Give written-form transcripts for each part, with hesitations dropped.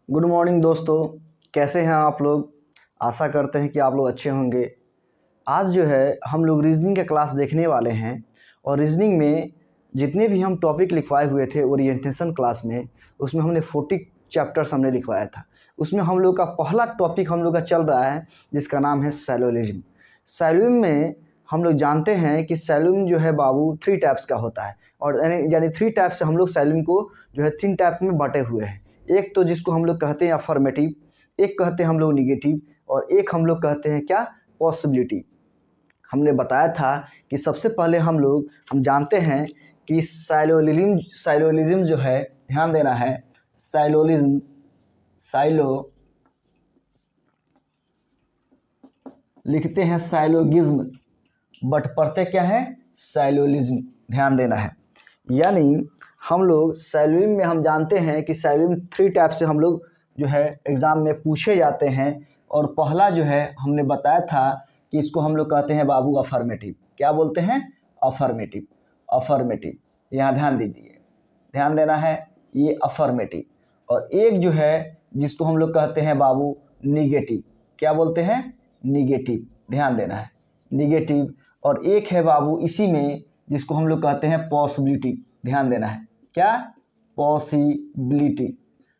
Good morning दोस्तों। कैसे हैं आप लोग? आशा करते हैं कि आप लोग अच्छे होंगे। आज जो है हम लोग रीजनिंग का क्लास देखने वाले हैं और रीजनिंग में जितने भी हम टॉपिक लिखवाए हुए थे ओरिएंटेशन क्लास में, उसमें हमने 40 चैप्टर्स हमने लिखवाया था। उसमें हम लोग का पहला टॉपिक हम लोग का चल रहा है जिसका नाम है सैलोलिज्म। सैलोलिज्म में हम लोग जानते हैं कि सैलोलिज्म जो है बाबू 3 टाइप्स का होता है और यानी 3 टाइप से हम लोग सैलोलिज्म को जो है 3 टाइप में बांटे हुए हैं। एक तो जिसको हम लोग कहते हैं अफर्मेटिव, एक कहते हैं हम लोग निगेटिव और एक हम लोग कहते हैं क्या, पॉसिबिलिटी। हमने बताया था कि सबसे पहले हम जानते हैं कि साइलोलिज्म जो है, ध्यान देना है, साइलोलिज्म, साइलो लिखते हैं साइलोगिज्म, बट पढ़ते क्या है, साइलोलिज्म। ध्यान देना है। यानी हम लोग सैलोलिज्म में हम जानते हैं कि सैलोलिज्म 3 टाइप से हम लोग जो है एग्ज़ाम में पूछे जाते हैं। और पहला जो है हमने बताया था कि इसको हम लोग कहते हैं बाबू अफर्मेटिव। क्या बोलते हैं? अफर्मेटिव। अफर्मेटिव, यहाँ ध्यान दीजिए, ध्यान देना है, ये अफर्मेटिव। और एक जो है जिसको हम लोग कहते हैं बाबू निगेटिव। क्या बोलते हैं? निगेटिव। ध्यान देना है, निगेटिव। और एक है बाबू इसी में जिसको हम लोग कहते हैं पॉसिबिलिटी। ध्यान देना है, क्या? पॉसिबिलिटी।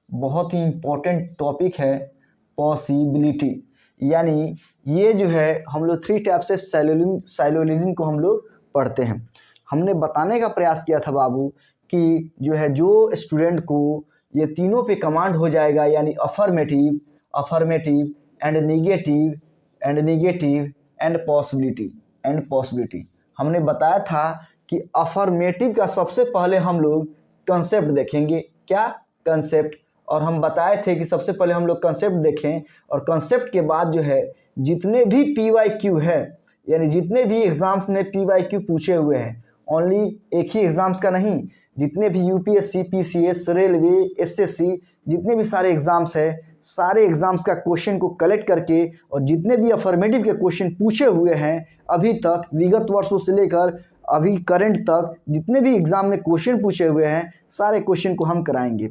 बहुत ही इम्पोर्टेंट टॉपिक है पॉसिबिलिटी। यानी ये जो है हम लोग 3 टाइप से सैलोलिज्म को हम लोग पढ़ते हैं। हमने बताने का प्रयास किया था बाबू कि जो है जो स्टूडेंट को ये तीनों पे कमांड हो जाएगा, यानी affirmative, affirmative and negative and possibility. हमने बताया था कि अफर्मेटिव का सबसे पहले हम लोग कंसेप्ट देखेंगे। क्या? कंसेप्ट। और हम बताए थे कि सबसे पहले हम लोग कंसेप्ट देखें और कंसेप्ट के बाद जो है जितने भी PYQ है, यानी जितने भी एग्जाम्स में PYQ पूछे हुए हैं, ओनली एक ही एग्जाम्स का नहीं, जितने भी UPSC, PCS, रेलवे, SSC, जितने भी सारे एग्जाम्स है, सारे एग्जाम्स का क्वेश्चन को कलेक्ट करके और जितने भी अफर्मेटिव के क्वेश्चन पूछे हुए हैं अभी तक, विगत वर्षों से लेकर अभी करंट तक, जितने भी एग्जाम में क्वेश्चन पूछे हुए हैं सारे क्वेश्चन को हम कराएंगे।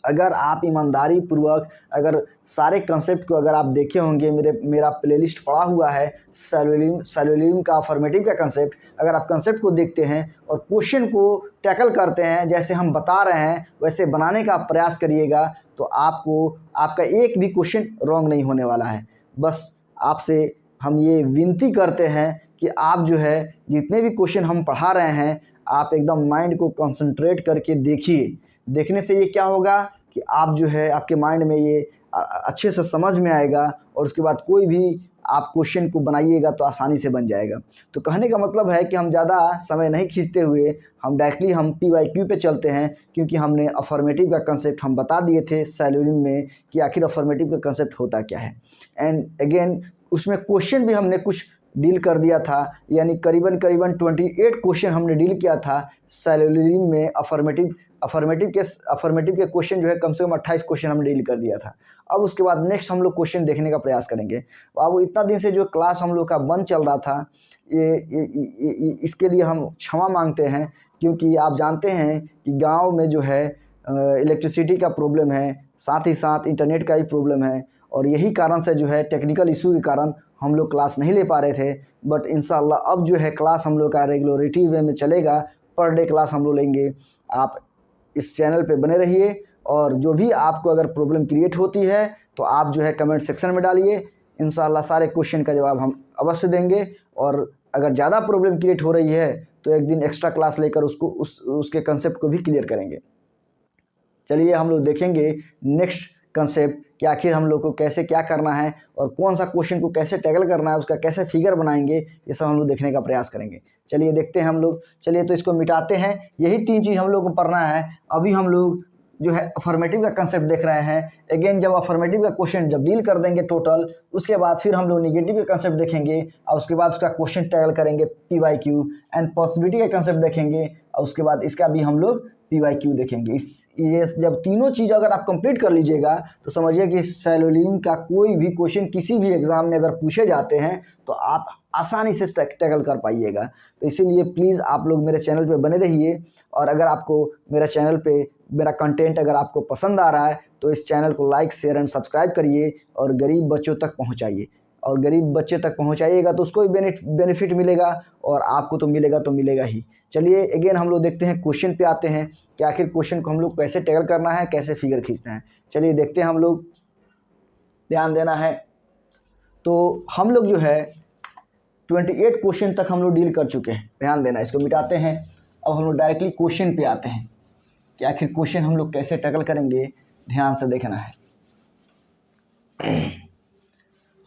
अगर आप ईमानदारी पूर्वक अगर सारे कंसेप्ट को अगर आप देखे होंगे, मेरा प्लेलिस्ट पड़ा हुआ है सैलोलिज्म का, अफर्मेटिव का कंसेप्ट। अगर आप कंसेप्ट को देखते हैं और क्वेश्चन को टैकल करते हैं जैसे हम बता रहे हैं वैसे बनाने का प्रयास करिएगा तो आपका एक भी क्वेश्चन रॉन्ग नहीं होने वाला है। बस आपसे हम ये विनती करते हैं कि आप जो है जितने भी क्वेश्चन हम पढ़ा रहे हैं आप एकदम माइंड को कंसंट्रेट करके देखिए। देखने से ये क्या होगा कि आप जो है आपके माइंड में ये अच्छे से समझ में आएगा और उसके बाद कोई भी आप क्वेश्चन को बनाइएगा तो आसानी से बन जाएगा। तो कहने का मतलब है कि हम ज़्यादा समय नहीं खींचते हुए हम डायरेक्टली हम PYQ पे चलते हैं, क्योंकि हमने अफर्मेटिव का कंसेप्ट हम बता दिए थे सैलोलिज्म में कि आखिर अफर्मेटिव का कंसेप्ट होता क्या है। एंड अगेन उसमें क्वेश्चन भी हमने कुछ डील कर दिया था, यानी करीबन 28 क्वेश्चन हमने डील किया था सैलोलिज्म में। अफर्मेटिव के क्वेश्चन जो है कम से कम 28 क्वेश्चन हमने डील कर दिया था। अब उसके बाद नेक्स्ट हम लोग क्वेश्चन देखने का प्रयास करेंगे। बाबू इतना दिन से जो क्लास हम लोग का बंद चल रहा था इसके लिए हम क्षमा मांगते हैं, क्योंकि आप जानते हैं कि गांव में जो है इलेक्ट्रिसिटी का प्रॉब्लम है, साथ ही साथ इंटरनेट का भी प्रॉब्लम है और यही कारण से जो है टेक्निकल इशू के कारण हम लोग क्लास नहीं ले पा रहे थे। बट इंशाल्लाह अब जो है क्लास हम लोग का रेगुलरिटी वे में चलेगा, पर डे क्लास हम लोग लेंगे। आप इस चैनल पे बने रहिए और जो भी आपको अगर प्रॉब्लम क्रिएट होती है तो आप जो है कमेंट सेक्शन में डालिए। इंशाल्लाह सारे क्वेश्चन का जवाब हम अवश्य देंगे। और अगर ज़्यादा प्रॉब्लम क्रिएट हो रही है तो एक दिन एक्स्ट्रा क्लास लेकर उसके कंसेप्ट को भी क्लियर करेंगे। चलिए हम लोग देखेंगे नेक्स्ट कंसेप्ट कि आखिर हम लोग को कैसे क्या करना है और कौन सा क्वेश्चन को कैसे टैकल करना है, उसका कैसे फिगर बनाएंगे, ये सब हम लोग देखने का प्रयास करेंगे। चलिए देखते हैं हम लोग। चलिए तो इसको मिटाते हैं। यही 3 चीज़ हम लोग को पढ़ना है। अभी हम लोग जो है अफर्मेटिव का कंसेप्ट देख रहे हैं। अगेन जब अफर्मेटिव का क्वेश्चन जब डील कर देंगे टोटल, उसके बाद फिर हम लोग निगेटिव का कंसेप्ट देखेंगे और उसके बाद उसका क्वेश्चन टैकल करेंगे PYQ एंड पॉसिबिलिटी का कंसेप्ट देखेंगे और उसके बाद इसका भी हम लोग PYQ देखेंगे। ये जब तीनों चीज़ अगर आप कंप्लीट कर लीजिएगा तो समझिए कि सैलोलिज्म का कोई भी क्वेश्चन किसी भी एग्जाम में अगर पूछे जाते हैं तो आप आसानी से टैकल कर पाइएगा। तो इसीलिए प्लीज़ आप लोग मेरे चैनल पे बने रहिए और अगर आपको मेरा चैनल पे मेरा कंटेंट अगर आपको पसंद आ रहा है तो इस चैनल को लाइक शेयर एंड सब्सक्राइब करिए और गरीब बच्चों तक पहुंचाइए। और गरीब बच्चे तक पहुंचाइएगा तो उसको भी बेनिफिट मिलेगा और आपको तो मिलेगा ही। चलिए अगेन हम लोग देखते हैं, क्वेश्चन पे आते हैं कि आखिर क्वेश्चन को हम लोग कैसे टैकल करना है, कैसे फिगर खींचना है। चलिए देखते हैं हम लोग, ध्यान देना है। तो हम लोग जो है 28 क्वेश्चन तक हम लोग डील कर चुके हैं, ध्यान देना। इसको मिटाते हैं। अब हम लोग डायरेक्टली क्वेश्चन पे आते हैं कि आखिर क्वेश्चन हम लोग कैसे टैकल करेंगे, ध्यान से देखना है।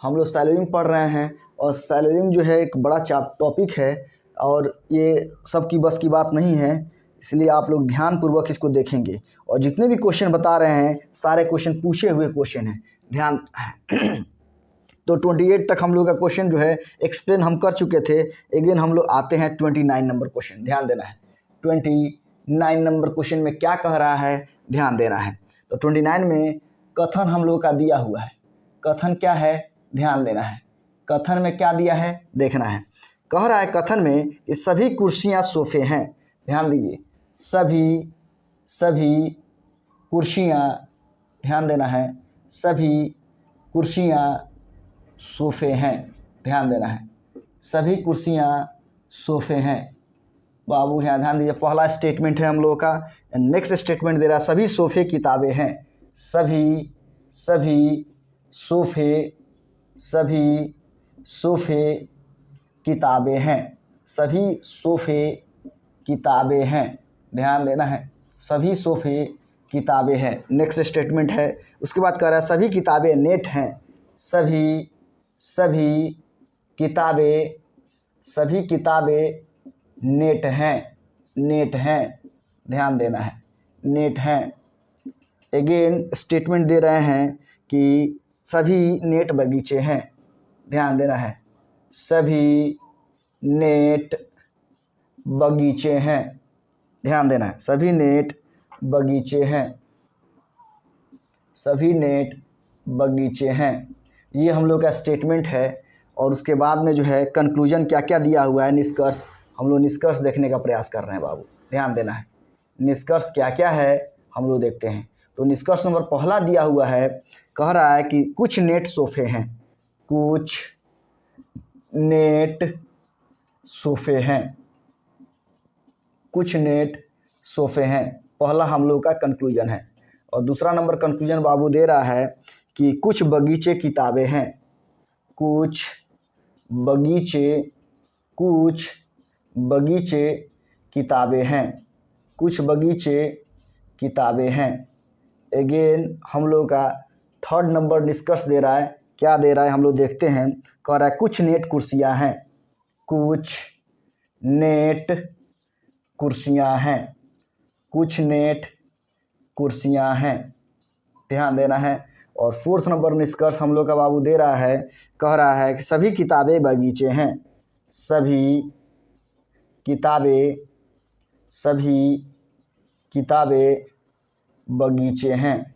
हम लोग सैलरिंग पढ़ रहे हैं और सैलरिंग जो है एक बड़ा टॉपिक है और ये सबकी बस की बात नहीं है, इसलिए आप लोग ध्यानपूर्वक इसको देखेंगे। और जितने भी क्वेश्चन बता रहे हैं सारे क्वेश्चन पूछे हुए क्वेश्चन हैं, ध्यान। तो 28 तक हम लोग का क्वेश्चन जो है एक्सप्लेन हम कर चुके थे। अगेन हम लोग आते हैं 29 नंबर क्वेश्चन, ध्यान देना है। 29 नंबर क्वेश्चन में क्या कह रहा है, ध्यान देना है। तो 29 में कथन हम लोग का दिया हुआ है। कथन क्या है, ध्यान देना है। कथन में क्या दिया है, देखना है। कह रहा है कथन में कि सभी कुर्सियां सोफे हैं, ध्यान दीजिए। सभी कुर्सियां, ध्यान देना है। सभी कुर्सियां सोफे हैं, ध्यान देना है। सभी कुर्सियां सोफे हैं। बाबू यहाँ ध्यान दीजिए, पहला स्टेटमेंट है हम लोगों का। नेक्स्ट स्टेटमेंट दे रहा है सभी सोफे किताबें हैं। सभी सोफे किताबें हैं। सभी सोफे किताबें हैं, ध्यान देना है। सभी सोफे किताबें हैं, नेक्स्ट स्टेटमेंट है। उसके बाद कह रहा है सभी किताबें नेट हैं। सभी किताबें नेट हैं, ध्यान देना है। नेट हैं। अगेन स्टेटमेंट दे रहे हैं कि सभी नेट बगीचे हैं, ध्यान देना है। सभी नेट बगीचे हैं, ध्यान देना है। सभी नेट बगीचे हैं। सभी नेट बगीचे हैं, ये हम लोग का स्टेटमेंट है। और उसके बाद में जो है कंक्लूजन क्या क्या दिया हुआ है, निष्कर्ष। हम लोग निष्कर्ष देखने का प्रयास कर रहे हैं बाबू, ध्यान देना है। निष्कर्ष क्या क्या है हम लोग देखते हैं। तो निष्कर्ष नंबर पहला दिया हुआ है, कह रहा है कि कुछ नेट सोफे हैं। कुछ नेट सोफे हैं। कुछ नेट सोफे हैं, पहला हम लोग का कंक्लूजन है। और दूसरा नंबर कंक्लूजन बाबू दे रहा है कि कुछ बगीचे किताबें हैं। कुछ बगीचे किताबें हैं। कुछ बगीचे किताबें हैं। अगेन हम लोग का थर्ड नंबर निष्कर्ष दे रहा है। क्या दे रहा है हम लोग देखते हैं। कह रहा है कुछ नेट कुर्सियां हैं। कुछ नेट कुर्सियां हैं। कुछ नेट कुर्सियां हैं, ध्यान देना है। और फोर्थ नंबर निष्कर्ष हम लोग का बाबू दे रहा है, कह रहा है कि सभी किताबें बगीचे हैं। सभी किताबें बगीचे हैं,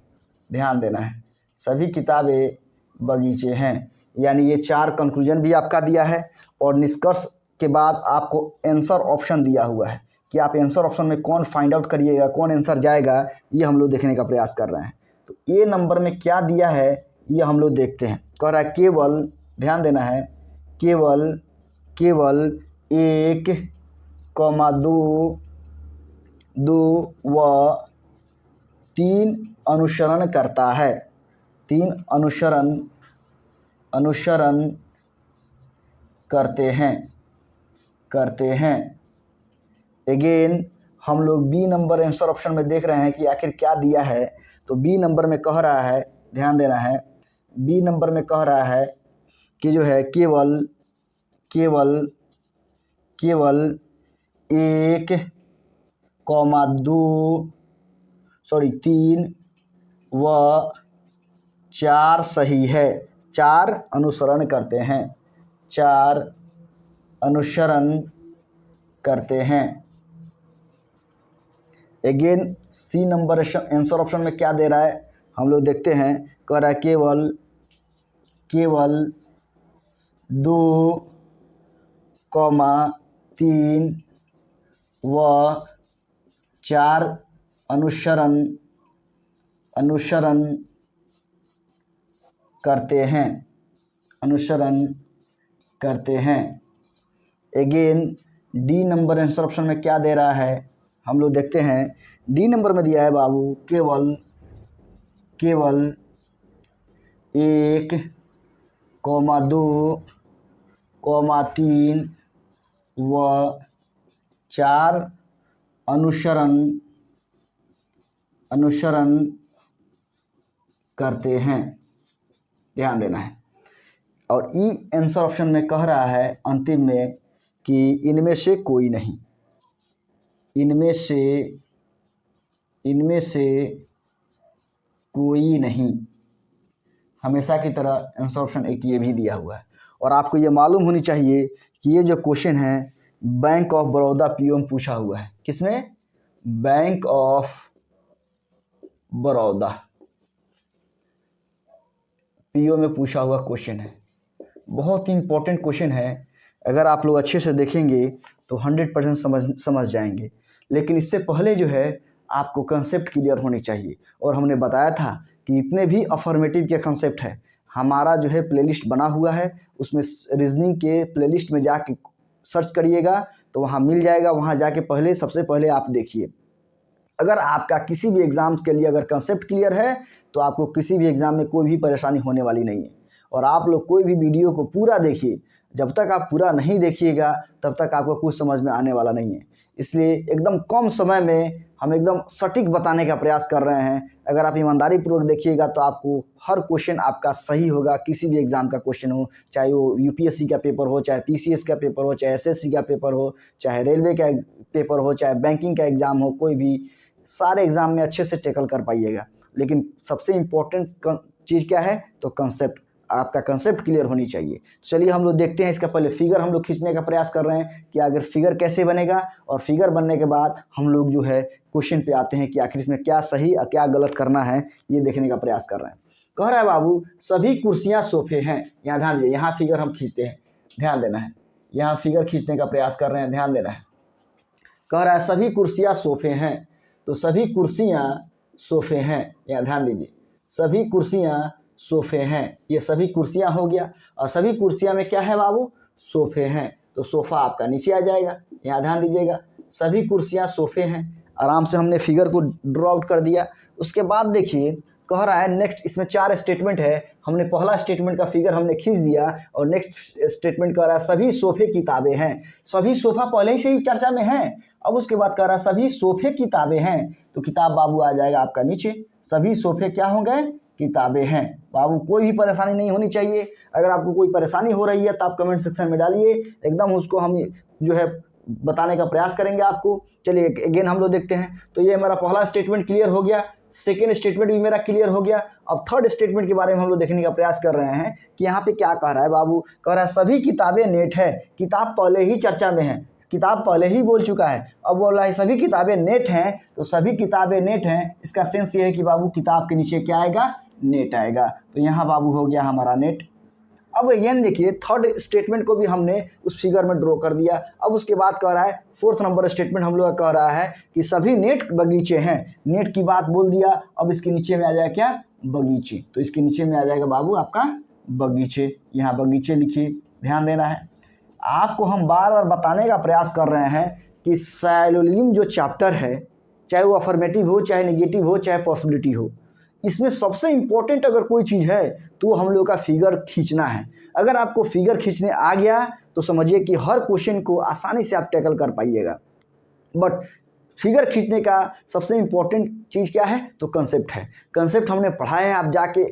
ध्यान देना है। सभी किताबें बगीचे हैं। यानी ये 4 कंक्लूजन भी आपका दिया है और निष्कर्ष के बाद आपको आंसर ऑप्शन दिया हुआ है कि आप आंसर ऑप्शन में कौन फाइंड आउट करिएगा, कौन आंसर जाएगा, ये हम लोग देखने का प्रयास कर रहे हैं। तो ए नंबर में क्या दिया है ये हम लोग देखते हैं। कह रहा है केवल, ध्यान देना है, केवल 1,2 व 3 अनुसरण करता है। 3 अनुसरण करते हैं। अगेन हम लोग बी नंबर आंसर ऑप्शन में देख रहे हैं कि आखिर क्या दिया है। तो बी नंबर में कह रहा है, ध्यान देना है, बी नंबर में कह रहा है कि जो है केवल 3 व 4 सही है। 4 अनुसरण करते हैं। 4 अनुसरण करते हैं। Again C number answer option में क्या दे रहा है हम लोग देखते हैं। कह रहा है केवल 2,3 व 4 अनुसरण अनुसरण करते हैं, अनुसरण करते हैं। Again D number answer option में क्या दे रहा है, हम लोग देखते हैं। डी नंबर में दिया है बाबू केवल 1, 2, 3 व 4 अनुसरण करते हैं, ध्यान देना है। और ई आंसर ऑप्शन में कह रहा है अंतिम में कि इनमें से कोई नहीं, इनमें से कोई नहीं। हमेशा की तरह आंसर ऑप्शन एक ये भी दिया हुआ है। और आपको ये मालूम होनी चाहिए कि ये जो क्वेश्चन है बैंक ऑफ बड़ौदा पीओ में पूछा हुआ है। किसमें? बैंक ऑफ बड़ौदा पीओ में पूछा हुआ क्वेश्चन है। बहुत ही इंपॉर्टेंट क्वेश्चन है। अगर आप लोग अच्छे से देखेंगे तो 100% समझ जाएंगे। लेकिन इससे पहले जो है आपको कंसेप्ट क्लियर होनी चाहिए। और हमने बताया था कि इतने भी अफर्मेटिव के कंसेप्ट है, हमारा जो है प्लेलिस्ट बना हुआ है, उसमें रीजनिंग के प्लेलिस्ट में जाके सर्च करिएगा तो वहाँ मिल जाएगा। वहाँ जाके सबसे पहले आप देखिए। अगर आपका किसी भी एग्ज़ाम के लिए अगर कंसेप्ट क्लियर है तो आपको किसी भी एग्ज़ाम में कोई भी परेशानी होने वाली नहीं है। और आप लोग कोई भी वीडियो को पूरा देखिए, जब तक आप पूरा नहीं देखिएगा तब तक आपको कुछ समझ में आने वाला नहीं है। इसलिए एकदम कम समय में हम एकदम सटीक बताने का प्रयास कर रहे हैं। अगर आप ईमानदारी पूर्वक देखिएगा तो आपको हर क्वेश्चन आपका सही होगा। किसी भी एग्ज़ाम का क्वेश्चन हो, चाहे वो यूपीएससी का पेपर हो, चाहे पीसीएस का पेपर हो, चाहे एसएससी का पेपर हो, चाहे रेलवे का पेपर हो, चाहे बैंकिंग का एग्ज़ाम हो, कोई भी, सारे एग्ज़ाम में अच्छे से टैकल कर पाइएगा। लेकिन सबसे इम्पोर्टेंट चीज़ क्या है? तो कंसेप्ट, आपका कंसेप्ट क्लियर होनी चाहिए। तो चलिए हम लोग देखते हैं। इसका पहले फिगर हम लोग खींचने का प्रयास कर रहे हैं कि अगर फिगर कैसे बनेगा, और फिगर बनने के बाद हम लोग जो है क्वेश्चन पे आते हैं कि आखिर इसमें क्या सही और क्या गलत करना है, ये देखने का प्रयास कर रहे हैं। कह रहा है बाबू सभी कुर्सियाँ सोफे हैं। यहाँ ध्यान दीजिए, यहाँ फिगर हम खींचते हैं, ध्यान देना है। यहाँ फिगर खींचने का प्रयास कर रहे हैं, ध्यान देना है। कह रहा है सभी कुर्सियाँ सोफे हैं, तो सभी कुर्सियाँ सोफे हैं। यहाँ ध्यान दीजिए, सभी कुर्सियाँ सोफे हैं, ये सभी कुर्सियाँ हो गया। और सभी कुर्सियाँ में क्या है बाबू? सोफे हैं, तो सोफ़ा आपका नीचे आ जाएगा। यहाँ ध्यान दीजिएगा, सभी कुर्सियाँ सोफे हैं। आराम से हमने फिगर को ड्रॉ आउट कर दिया। उसके बाद देखिए कह रहा है नेक्स्ट, इसमें 4 स्टेटमेंट है। हमने पहला स्टेटमेंट का फिगर हमने खींच दिया और नेक्स्ट स्टेटमेंट कह रहा है सभी सोफे किताबें हैं। सभी सोफा पहले ही से ही चर्चा में है। अब उसके बाद कह रहा है सभी सोफे किताबें हैं, तो किताब बाबू आ जाएगा आपका नीचे। सभी सोफे क्या हो गए? किताबें हैं। बाबू कोई भी परेशानी नहीं होनी चाहिए। अगर आपको कोई परेशानी हो रही है तो आप कमेंट सेक्शन में डालिए, एकदम उसको हम जो है बताने का प्रयास करेंगे आपको। चलिए अगेन हम लोग देखते हैं। तो ये हमारा पहला स्टेटमेंट क्लियर हो गया, सेकेंड स्टेटमेंट भी मेरा क्लियर हो गया। अब थर्ड स्टेटमेंट के बारे में हम लोग देखने का प्रयास कर रहे हैं कि यहाँ पे क्या कह रहा है बाबू। कह रहा है सभी किताबें नेट है। किताब पहले ही चर्चा में है, किताब पहले ही बोल चुका है। अब बोल रहा है सभी किताबें नेट हैं, तो सभी किताबें नेट हैं, इसका सेंस ये है कि बाबू किताब के नीचे क्या आएगा? नेट आएगा। तो यहाँ बाबू हो गया हमारा नेट। अब अगेन देखिए थर्ड स्टेटमेंट को भी हमने उस फिगर में ड्रॉ कर दिया। अब उसके बाद कह रहा है फोर्थ नंबर स्टेटमेंट हम लोग कह रहा है कि सभी नेट बगीचे हैं। नेट की बात बोल दिया। अब इसके नीचे में आ जाएगा क्या? बगीचे। तो इसके नीचे में आ जाएगा बाबू आपका बगीचे। यहाँ बगीचे लिखिए, ध्यान देना है। आपको हम बार बार बताने का प्रयास कर रहे हैं कि साइलोनिम जो चैप्टर है, चाहे वो अफर्मेटिव हो, चाहे नेगेटिव हो, चाहे पॉसिबिलिटी हो, इसमें सबसे इम्पोर्टेंट अगर कोई चीज़ है तो हम लोग का फिगर खींचना है। अगर आपको फिगर खींचने आ गया तो समझिए कि हर क्वेश्चन को आसानी से आप टैकल कर पाइएगा। बट फिगर खींचने का सबसे इम्पोर्टेंट चीज़ क्या है? तो कंसेप्ट है। कंसेप्ट हमने पढ़ा है, आप जाके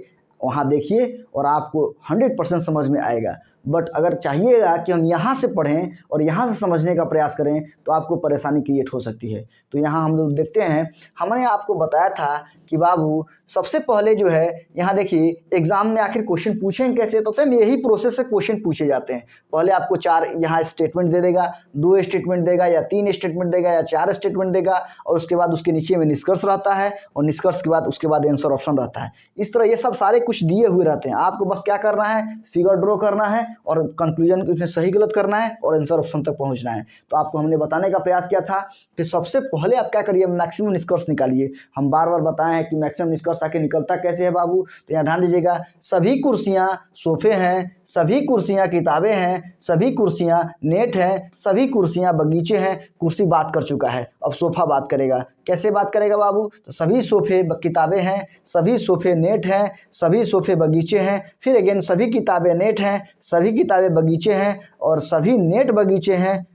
वहाँ देखिए और आपको 100% समझ में आएगा। बट अगर चाहिएगा कि हम यहाँ से पढ़ें और यहाँ से समझने का प्रयास करें तो आपको परेशानी क्रिएट हो सकती है। तो यहाँ हम लोग देखते हैं, हमने आपको बताया था कि बाबू सबसे पहले जो है यहाँ देखिए एग्जाम में आखिर क्वेश्चन पूछेंगे कैसे, तो सेम यही प्रोसेस से क्वेश्चन पूछे जाते हैं। पहले आपको 4 यहाँ स्टेटमेंट दे देगा, 2 स्टेटमेंट देगा या 3 स्टेटमेंट देगा या 4 स्टेटमेंट देगा, और उसके बाद उसके नीचे में निष्कर्ष रहता है और निष्कर्ष के बाद उसके बाद आंसर ऑप्शन रहता है। इस तरह ये सब सारे कुछ दिए हुए रहते हैं। आपको बस क्या करना है? फिगर ड्रॉ करना है और कंक्लूजन इसमें सही गलत करना है और आंसर ऑप्शन तक पहुंचना है। तो आपको हमने बताने का प्रयास किया था कि सबसे पहले आप क्या करिए, मैक्सिमम निष्कर्ष निकालिए। हम बार बार बताए हैं कि मैक्सिमम निष्कर्ष आके निकलता कैसे है बाबू, तो यहाँ ध्यान दीजिएगा, सभी कुर्सियाँ सोफे हैं, सभी कुर्सियाँ किताबें हैं, सभी कुर्सियाँ नेट हैं, सभी कुर्सियाँ बगीचे हैं। कुर्सी बात कर चुका है, अब सोफा बात करेगा। कैसे बात करेगा बाबू, तो सभी सोफे किताबें हैं, सभी सोफे नेट हैं, सभी सोफे बगीचे हैं, फिर अगेन सभी किताबें नेट हैं, सभी किताबें बगीचे हैं और सभी नेट बगीचे हैं।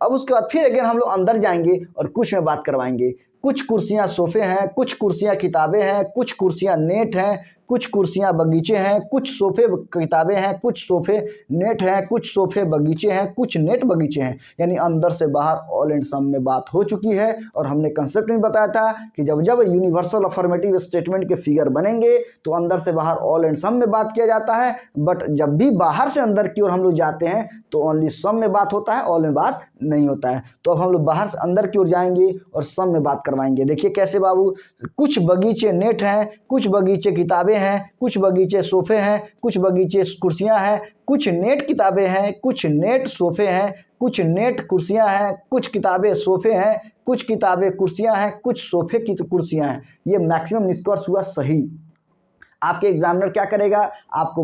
अब उसके बाद फिर अगेन हम लोग अंदर जाएंगे और कुछ में बात करवाएंगे। कुछ कुर्सियां सोफे हैं, कुछ कुर्सियां किताबें हैं, कुछ कुर्सियां नेट हैं, कुछ कुर्सियां बगीचे हैं, कुछ सोफे किताबें हैं, कुछ सोफे नेट हैं, कुछ सोफे बगीचे हैं, कुछ नेट बगीचे हैं। यानी अंदर से बाहर ऑल एंड सम में बात हो चुकी है। और हमने कंसेप्ट में बताया था कि जब जब यूनिवर्सल अफर्मेटिव स्टेटमेंट के फिगर बनेंगे तो अंदर से बाहर ऑल एंड सम में बात किया जाता है, बट जब भी बाहर से अंदर की ओर हम लोग जाते हैं तो ओनली सम में बात होता है, ऑल में बात नहीं होता है। तो अब हम लोग बाहर से अंदर की ओर जाएंगे और सम में बात करवाएंगे। देखिए कैसे बाबू, कुछ बगीचे नेट हैं, कुछ बगीचे किताबें हैं, कुछ बगीचे सोफे हैं, कुछ बगीचे कुर्सियां हैं, कुछ नेट किताबें हैं, कुछ नेट सोफे हैं, कुछ नेट कुर्सियां हैं, कुछ किताबें सोफे हैं, कुछ किताबें कुर्सियां हैं, कुछ सोफे की कुर्सियां हैं। ये मैक्सिमम निष्कर्ष हुआ सही। आपके एग्जामिनर क्या करेगा, आपको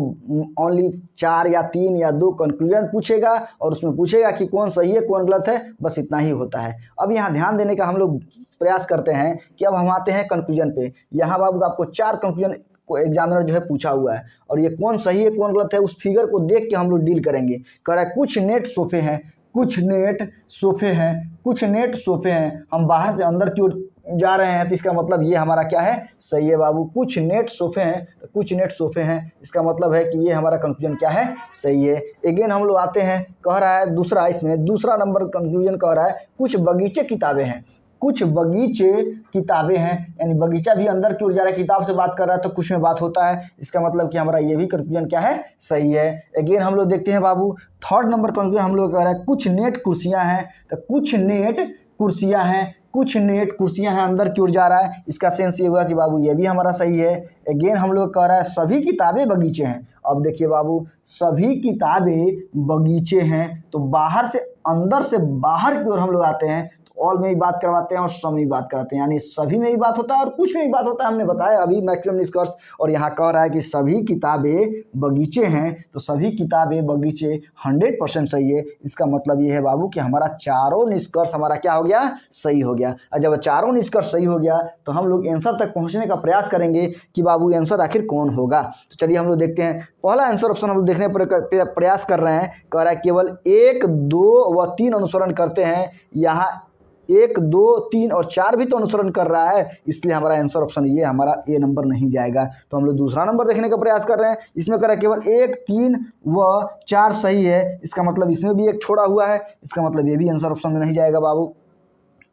ओनली 4 या 3 या 2 कंक्लूजन पूछेगा और उसमें पूछेगा कि कौन सही है कौन गलत है, बस इतना ही होता है। अब यहाँ ध्यान देने का हम लोग प्रयास करते हैं कि अब हम आते हैं कंक्लूजन पे। यहाँ बाबू आपको 4 कंक्लूजन को एग्जामिनर जो है पूछा हुआ है और ये कौन सही है कौन गलत है उस फिगर को देख के हम लोग डील करेंगे। कह रहा है कुछ नेट सोफे हैं, कुछ नेट सोफे हैं, कुछ नेट सोफे हैं। हम बाहर से अंदर की ओर जा रहे हैं तो इसका मतलब ये हमारा क्या है, सही है बाबू। कुछ नेट सोफे हैं तो कुछ नेट सोफे हैं, इसका मतलब है कि ये हमारा कंक्लूजन क्या है, सही है। अगेन हम लोग आते हैं, कह रहा है दूसरा, इसमें दूसरा नंबर कंक्लूजन कह रहा है कुछ बगीचे किताबें हैं, कुछ बगीचे किताबें हैं। यानी बगीचा भी अंदर की ओर जा रहा है, किताब से बात कर रहा है तो कुछ में बात होता है, इसका मतलब कि हमारा ये भी कंक्लूजन क्या है, सही है। अगेन हम लोग देखते हैं बाबू, थर्ड नंबर कंक्लूजन हम लोग कह रहा है कुछ नेट कुर्सियां हैं, तो कुछ नेट कुर्सियां हैं, कुछ नेट कुर्सियां हैं, अंदर की ओर जा रहा है, इसका सेंस ये हुआ कि बाबू ये भी हमारा सही है। अगेन हम लोग कह रहा है सभी किताबें बगीचे हैं। अब देखिए बाबू, सभी किताबें बगीचे हैं तो बाहर से अंदर से बाहर की ओर हम लोग आते हैं, ऑल में भी बात करवाते हैं और सम में भी बात कराते हैं, यानी सभी में भी बात होता है और कुछ में भी बात होता है। हमने बताया अभी मैक्सिमम निष्कर्ष। और यहाँ कह रहा है कि सभी किताबें बगीचे हैं, तो सभी किताबें बगीचे 100% सही है। इसका मतलब ये है बाबू कि हमारा चारों निष्कर्ष हमारा क्या हो गया, सही हो गया। और जब चारों निष्कर्ष सही हो गया तो हम लोग आंसर तक पहुँचने का प्रयास करेंगे कि बाबू आंसर आखिर कौन होगा। तो चलिए हम लोग देखते हैं। पहला आंसर ऑप्शन हम लोग देखने प्रयास कर रहे हैं। कह रहा है केवल 1, 2 व 3 अनुसरण करते हैं। यहाँ 1, 2, 3 और 4 भी तो अनुसरण कर रहा है, इसलिए हमारा आंसर ऑप्शन ये हमारा ए नंबर नहीं जाएगा। तो हम लोग दूसरा नंबर देखने का प्रयास कर रहे हैं। इसमें कह रहा है केवल 1, 3 व 4 सही है, इसका मतलब इसमें भी एक छोड़ा हुआ है, इसका मतलब ये भी आंसर ऑप्शन में नहीं जाएगा बाबू।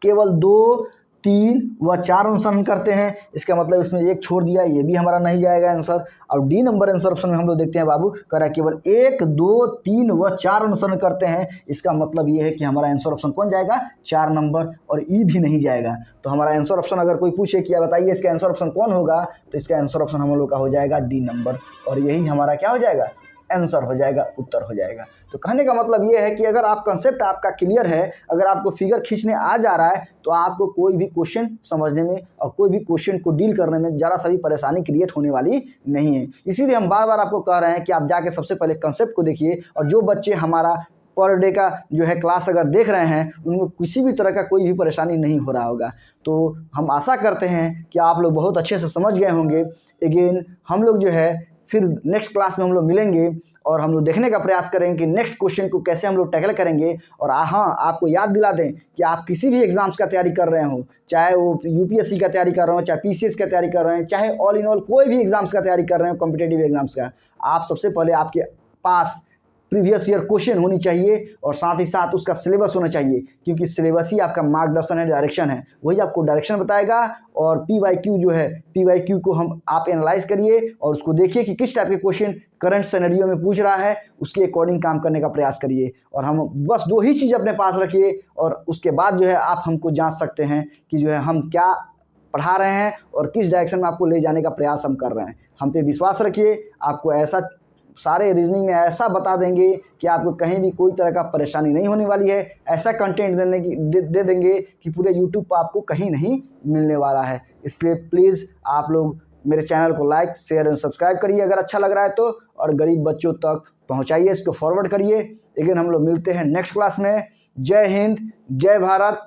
केवल 2, 3 व 4 अनुसरण करते हैं, इसका मतलब इसमें एक छोड़ दिया, ये भी हमारा नहीं जाएगा आंसर। और डी नंबर आंसर ऑप्शन में हम लोग देखते हैं बाबू, कह रहा है केवल 1, 2, 3 व 4 अनुसरण करते हैं, इसका मतलब ये है कि हमारा आंसर ऑप्शन कौन जाएगा, 4 नंबर, और ई भी नहीं जाएगा। तो हमारा आंसर ऑप्शन अगर कोई पूछे कि बताइए इसका आंसर ऑप्शन कौन होगा, तो इसका आंसर ऑप्शन हम लोग का हो जाएगा डी नंबर, और यही हमारा क्या हो जाएगा, आंसर हो जाएगा, उत्तर हो जाएगा। तो कहने का मतलब ये है कि अगर आप कंसेप्ट आपका क्लियर है, अगर आपको फिगर खींचने आ जा रहा है, तो आपको कोई भी क्वेश्चन समझने में और कोई भी क्वेश्चन को डील करने में ज़रा सा भी परेशानी क्रिएट होने वाली नहीं है। इसीलिए हम बार बार आपको कह रहे हैं कि आप जाके सबसे पहले कंसेप्ट को देखिए, और जो बच्चे हमारा पर डे का जो है क्लास अगर देख रहे हैं, उनको किसी भी तरह का कोई भी परेशानी नहीं हो रहा होगा। तो हम आशा करते हैं कि आप लोग बहुत अच्छे से समझ गए होंगे। अगेन हम लोग जो है फिर नेक्स्ट क्लास में हम लोग मिलेंगे और हम लोग देखने का प्रयास करेंगे कि नेक्स्ट क्वेश्चन को कैसे हम लोग टैकल करेंगे। और हाँ, आपको याद दिला दें कि आप किसी भी एग्जाम्स का तैयारी कर रहे हो, चाहे वो यूपीएससी का तैयारी कर रहे हो, चाहे पीसीएस का तैयारी कर रहे हैं, चाहे ऑल इन ऑल कोई भी एग्जाम्स का तैयारी कर रहे हो, कॉम्पिटेटिव एग्जाम्स का, आप सबसे पहले आपके पास प्रीवियस ईयर क्वेश्चन होनी चाहिए और साथ ही साथ उसका सिलेबस होना चाहिए, क्योंकि सिलेबस ही आपका मार्गदर्शन है, डायरेक्शन है, वही आपको डायरेक्शन बताएगा। और पीवाईक्यू जो है, पीवाईक्यू को हम आप एनालाइज करिए और उसको देखिए कि किस टाइप के क्वेश्चन करंट सिनेरियो में पूछ रहा है, उसके अकॉर्डिंग काम करने का प्रयास करिए। और हम बस 2 ही चीज़ अपने पास रखिए और उसके बाद जो है आप हमको जांच सकते हैं कि जो है हम क्या पढ़ा रहे हैं और किस डायरेक्शन में आपको ले जाने का प्रयास हम कर रहे हैं। हम पे विश्वास रखिए, आपको ऐसा सारे रीजनिंग में ऐसा बता देंगे कि आपको कहीं भी कोई तरह का परेशानी नहीं होने वाली है। ऐसा कंटेंट दे देंगे कि पूरे यूट्यूब पर आपको कहीं नहीं मिलने वाला है। इसलिए प्लीज़ आप लोग मेरे चैनल को लाइक शेयर एंड सब्सक्राइब करिए अगर अच्छा लग रहा है तो, और गरीब बच्चों तक पहुंचाइए, इसको फॉरवर्ड करिए। लेकिन हम लोग मिलते हैं नेक्स्ट क्लास में। जय हिंद, जय भारत।